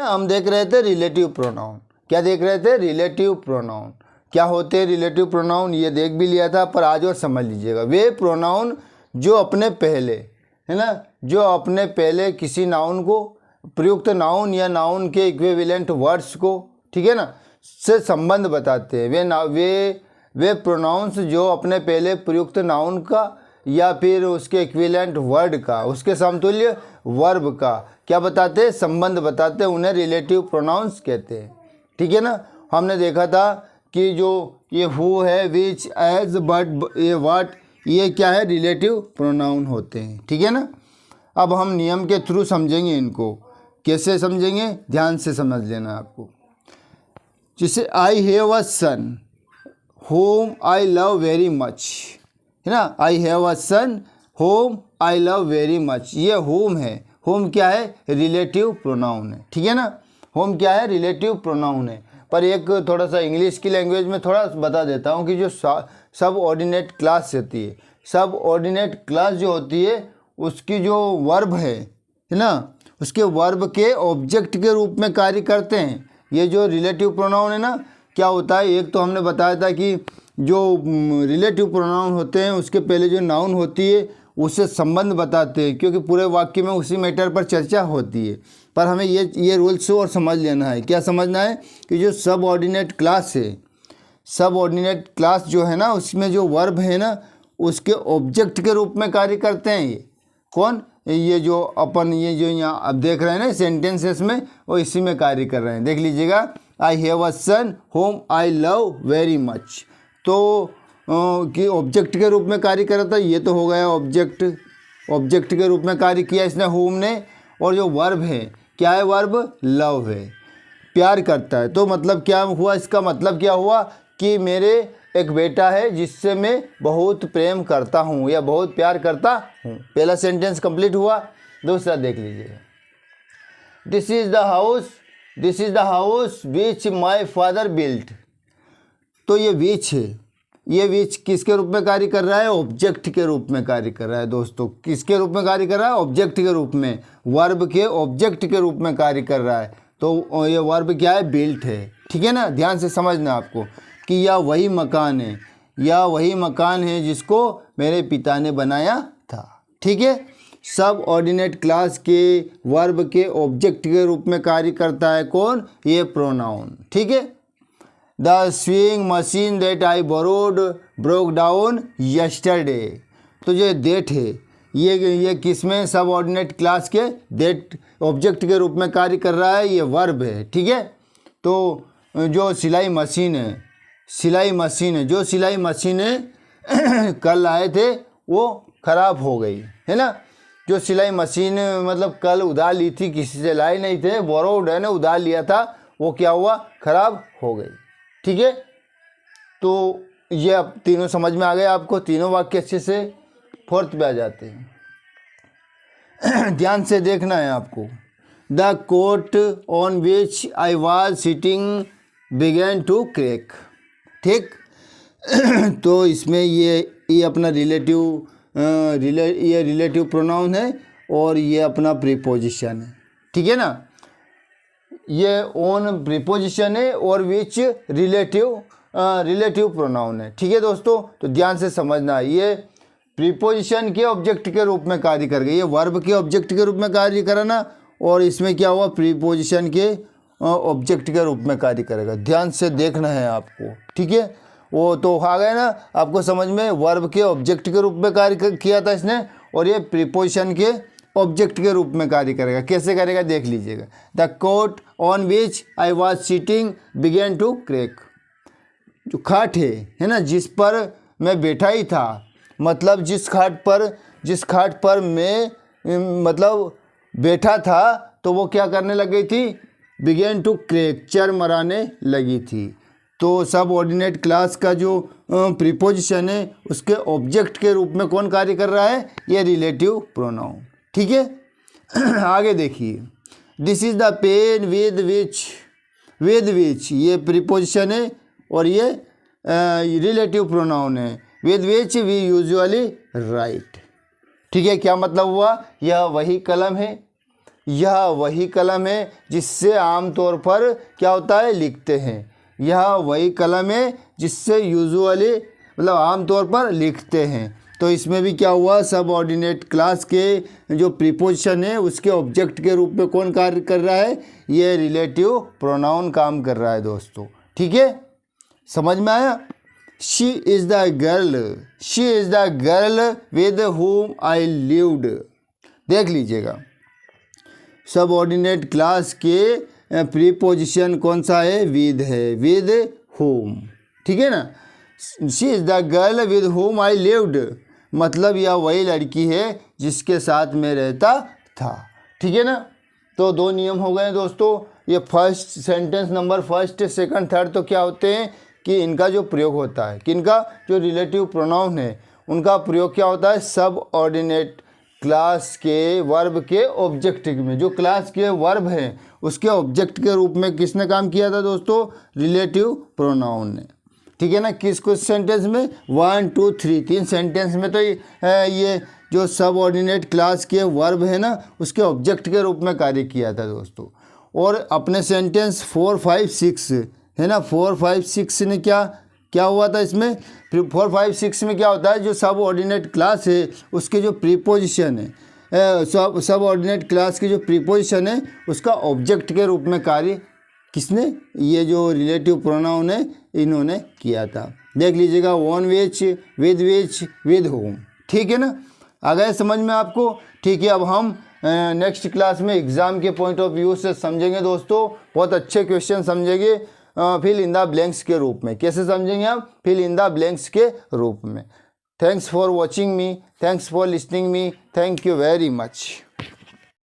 हम देख रहे थे रिलेटिव प्रोनाउन। क्या देख रहे थे? Relative pronoun. क्या होते हैं रिलेटिव प्रोनाउन? ये देख भी लिया था, पर आज और समझ लीजिएगा। वे प्रोनाउन जो अपने पहले, है ना, जो अपने पहले किसी नाउन को, प्रयुक्त नाउन या नाउन के इक्विवेलेंट वर्ड्स को, ठीक है ना, से संबंध बताते हैं। वे प्रोनाउंस जो अपने पहले प्रयुक्त नाउन का या फिर उसके इक्विवेलेंट वर्ड का, उसके समतुल्य वर्ब का क्या बताते हैं? संबंध बताते हैं। उन्हें रिलेटिव प्रोनाउंस कहते हैं। ठीक है ना। हमने देखा था कि जो ये हु है, विच, एज, बट, ये व्हाट, ये क्या है? रिलेटिव प्रोनाउन होते हैं। ठीक है ना। अब हम नियम के थ्रू समझेंगे इनको। कैसे समझेंगे? ध्यान से समझ लेना आपको। जैसे I have a son whom I love very much, है ना। I have a son whom I love very much. ये होम है। होम क्या है? रिलेटिव प्रोनाउन है। ठीक है ना। होम क्या है? रिलेटिव प्रोनाउन है। पर एक थोड़ा सा इंग्लिश की लैंग्वेज में थोड़ा बता देता हूँ कि जो सब ऑर्डिनेट क्लास होती है, सब ऑर्डिनेट क्लास जो होती है उसकी जो वर्ब है ना, उसके वर्ब के ऑब्जेक्ट के रूप में कार्य करते हैं। ये जो रिलेटिव प्रोनाउन है ना, क्या होता है? एक तो हमने बताया था कि जो रिलेटिव प्रोनाउन होते हैं उसके पहले जो नाउन होती है उससे संबंध बताते हैं, क्योंकि पूरे वाक्य में उसी मैटर पर चर्चा होती है। पर हमें ये रूल्स और समझ लेना है। क्या समझना है? कि जो सब ऑर्डिनेट क्लास है, सब ऑर्डिनेट क्लास जो है ना, उसमें जो वर्ब है ना, उसके ऑब्जेक्ट के रूप में कार्य करते हैं। ये कौन? ये जो अपन ये जो यहाँ अब देख रहे हैं ना सेंटेंसेस में, वो इसी में कार्य कर रहे हैं। देख लीजिएगा, I have a son whom I love very much. तो कि ऑब्जेक्ट के रूप में कार्य कर रहा था, ये तो हो गया ऑब्जेक्ट। ऑब्जेक्ट के रूप में कार्य किया इसने होम ने। और जो वर्ब है, क्या है? वर्ब लव है, प्यार करता है। तो मतलब क्या हुआ? इसका मतलब क्या हुआ? कि मेरे एक बेटा है जिससे मैं बहुत प्रेम करता हूँ या बहुत प्यार करता हूँ। पहला सेंटेंस कंप्लीट हुआ। दूसरा देख लीजिए, this is the house which my father built. तो ये विच है, ये विच किसके रूप में कार्य कर रहा है? ऑब्जेक्ट के रूप में कार्य कर रहा है। दोस्तों, किसके रूप में कार्य कर रहा है? ऑब्जेक्ट के रूप में। वर्ब के ऑब्जेक्ट के रूप में कार्य कर रहा है। तो ये वर्ब क्या है? बिल्ट है। ठीक है ना। ध्यान से समझना आपको कि यह वही मकान है, या वही मकान है जिसको मेरे पिता ने बनाया था। ठीक है। सब ऑर्डिनेट क्लास के वर्ब के ऑब्जेक्ट के रूप में कार्य करता है कौन? ये प्रोनाउन। ठीक है। The swing machine that I borrowed broke down yesterday. तो जो डेट है, ये किस में? सब ऑर्डिनेट क्लास के डेट ऑब्जेक्ट के रूप में कार्य कर रहा है। ये वर्ब है। ठीक है। तो जो सिलाई मशीन है, जो सिलाई मशीनें कल आए थे वो ख़राब हो गई, है ना। जो सिलाई मशीन मतलब कल उधार ली थी, किसी से लाई नहीं थे, बोरोड है ना, उधार लिया था, वो क्या हुआ? ख़राब हो गई। ठीक है। तो ये अब तीनों समझ में आ गए आपको। तीनों वाक्य अच्छे से। फोर्थ पे आ जाते हैं। ध्यान से देखना है आपको। The coat on which I was sitting began to crack. ठीक। तो इसमें ये अपना रिलेटिव प्रोनाउन है और ये अपना प्रीपोजिशन है। ठीक है ना। ये ऑन प्रीपोजिशन है और विच रिलेटिव प्रोनाउन है। ठीक है दोस्तों। तो ध्यान से समझना है। ये प्रीपोजिशन के ऑब्जेक्ट के रूप में कार्य कर गई, ये वर्ब के ऑब्जेक्ट के रूप में कार्य करना, और इसमें क्या हुआ? प्रीपोजिशन के ऑब्जेक्ट के रूप में कार्य करेगा। ध्यान से देखना है आपको। ठीक है। वो तो आ गया ना आपको समझ में। वर्ब के ऑब्जेक्ट के रूप में कार्य किया था इसने, और ये प्रीपोजिशन के ऑब्जेक्ट के रूप में कार्य करेगा। कैसे करेगा? देख लीजिएगा। The coat on which I was sitting began to crack. जो खाट है ना, जिस पर मैं बैठा ही था, मतलब जिस खाट पर मैं मतलब बैठा था, तो वो क्या करने लग गई थी? बिगेन टू क्रैक, चरमराने लगी थी। तो सब ऑर्डिनेट क्लास का जो प्रीपोजिशन है उसके ऑब्जेक्ट के रूप में कौन कार्य कर रहा है? ये रिलेटिव प्रोनाउन। ठीक है। आगे देखिए, this is the pen with which, ये प्रीपोजिशन है और ये रिलेटिव प्रोनाउन है। With which we usually write. ठीक है। क्या मतलब हुआ? यह वही कलम है यह वही कलम है जिससे आमतौर पर क्या होता है, लिखते हैं। यह वही कलम है जिससे यूजुअली मतलब आमतौर पर लिखते हैं। तो इसमें भी क्या हुआ, सबऑर्डिनेट क्लास के जो प्रीपोजिशन है उसके ऑब्जेक्ट के रूप में कौन कार्य कर रहा है, ये रिलेटिव प्रोनाउन काम कर रहा है दोस्तों। ठीक है, समझ में आया। She is the girl with whom I lived. देख लीजिएगा, सबऑर्डिनेट क्लास के प्रीपोजिशन कौन सा है, विद है, विद whom। ठीक है ना। She is the girl with whom I lived, मतलब यह वही लड़की है जिसके साथ मैं रहता था। ठीक है ना। तो दो नियम हो गए दोस्तों। ये first sentence number first, second, third तो क्या होते हैं कि इनका जो प्रयोग होता है, कि इनका जो रिलेटिव प्रोनाउन है उनका प्रयोग क्या होता है, सब ऑर्डिनेट क्लास के वर्ब के ऑब्जेक्ट में। जो क्लास के वर्ब है उसके ऑब्जेक्ट के रूप में किसने काम किया था दोस्तों, रिलेटिव प्रोनाउन ने। ठीक है ना। किस कुछ सेंटेंस में, 1 2 3, 3 सेंटेंस में तो ये जो सब ऑर्डिनेट क्लास के वर्ब है ना उसके ऑब्जेक्ट के रूप में कार्य किया था दोस्तों। और अपने सेंटेंस 4 5 6 है ना, 4 5 6 ने क्या हुआ था इसमें, 4 5 6 में क्या होता है, जो सब ऑर्डिनेट क्लास है उसके जो प्रीपोजिशन है, सब ऑर्डिनेट क्लास के जो प्रीपोजिशन है उसका ऑब्जेक्ट के रूप में कार्य किसने, ये जो रिलेटिव प्रोनाउन है इन्होंने किया था। देख लीजिएगा, ऑन विच, विद होम। ठीक है ना, आ गए समझ में आपको। ठीक है, अब हम नेक्स्ट क्लास में एग्ज़ाम के पॉइंट ऑफ व्यू से समझेंगे दोस्तों। बहुत अच्छे क्वेश्चन समझेंगे फिल इन द ब्लैंक्स के रूप में। कैसे समझेंगे हम, फिल इन द ब्लैंक्स के रूप में। Thanks for watching me, thanks for listening me, thank you very much.